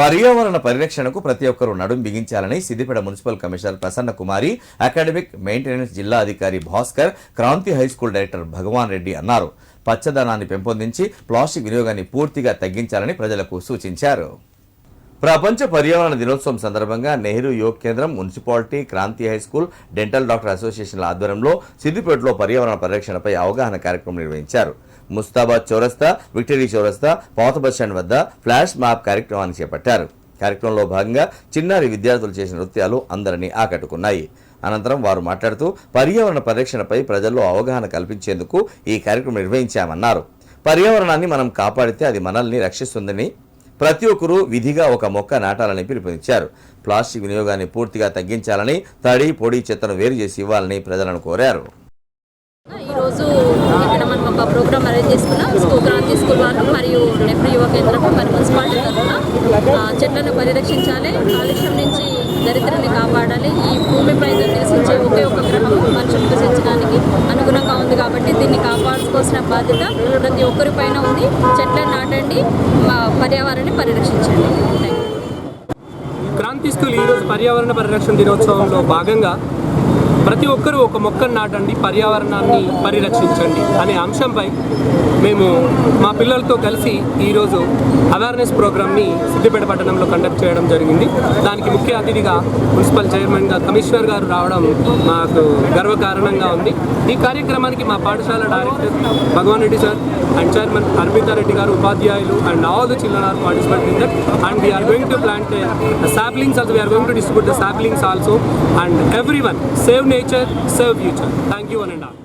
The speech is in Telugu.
పర్యావరణ పరిరక్షణకు ప్రతి ఒక్కరూ నడుం బిగించాలని సిద్దిపేట మున్సిపల్ కమిషనర్ ప్రసన్న కుమారి, అకాడమిక్ మెయింటెనెన్స్ జిల్లా అధికారి భాస్కర్, క్రాంతి హైస్కూల్ డైరెక్టర్ భగవాన్ రెడ్డి అన్నారు. పచ్చదనాన్ని పెంపొందించి ప్లాస్టిక్ వినియోగాన్ని పూర్తిగా తగ్గించాలని ప్రజలకు సూచించారు. ప్రపంచ పర్యావరణ దినోత్సవం సందర్భంగా Nehru Yoga Kendram, municipality, Kranti high school, dental doctor అసోసియేషన్ల ఆధ్వర్యంలో సిద్దిపేటలో పర్యావరణ పరిరక్షణపై అవగాహన కార్యక్రమం నిర్వహించారు. ముస్తాబాద్ చౌరస్తా, విక్టరీ చౌరస్తా, పాత బస్టాండ్ వద్ద ఫ్లాష్ మ్యాప్ కార్యక్రమాన్ని చేపట్టారు. కార్యక్రమంలో భాగంగా చిన్నారి విద్యార్థులు చేసిన నృత్యాలు అందరినీ ఆకట్టుకున్నాయి. అనంతరం వారు మాట్లాడుతూ పర్యావరణ పరిరక్షణపై ప్రజల్లో అవగాహన కల్పించేందుకు ఈ కార్యక్రమం నిర్వహించామన్నారు. పర్యావరణాన్ని మనం కాపాడితే అది మనల్ని రక్షిస్తుందని, ప్రతి ఒక్కరూ విధిగా ఒక మొక్క నాటాలని పిలుపునిచ్చారు. ప్లాస్టిక్ వినియోగాన్ని పూర్తిగా తగ్గించాలని, తడి పొడి చెత్తను వేరు చేసి ఇవ్వాలని ప్రజలను కోరారు. ఈరోజు ఇక్కడ మనం ఒక ప్రోగ్రామ్ అరేంజ్ చేసుకున్నాం. క్రాంతి స్కూల్ వారు మరియు నెహ్రూ యువ కేంద్రం మరియు మున్సిపాలిటీ తరఫున చెట్లను పరిరక్షించాలి, కాలుష్యం నుంచి దరిద్రాన్ని కాపాడాలి. ఈ భూమిపై నివసించే ఒకే ఒక గ్రహం మనుషులు నివసించడానికి అనుగుణంగా ఉంది కాబట్టి దీన్ని కాపాడుకోవాల్సిన బాధ్యత ప్రతి ఒక్కరిపైన ఉంది. చెట్లను నాటండి, పర్యావరణాన్ని పరిరక్షించండి. క్రాంతి స్కూల్ ఈరోజు పర్యావరణ పరిరక్షణ దినోత్సవంలో భాగంగా ప్రతి ఒక్కరూ ఒక మొక్కను నాటండి, పర్యావరణాన్ని పరిరక్షించండి అనే అంశంపై మేము మా పిల్లలతో కలిసి ఈరోజు అవేర్నెస్ ప్రోగ్రామ్ని సిద్దిపేట పట్టణంలో కండక్ట్ చేయడం జరిగింది. దానికి ముఖ్య అతిథిగా మున్సిపల్ చైర్మన్గా కమిషనర్ గారు రావడం మాకు గర్వకారణంగా ఉంది. ఈ కార్యక్రమానికి మా పాఠశాల director Bhagavan Reddy sir and chairman Arpita Reddy గారు, ఉపాధ్యాయులు and all the children are participate in that, and we are going to plant saplings also. We are going to distribute the saplings also, and everyone save nature, save future. Thank you one and all.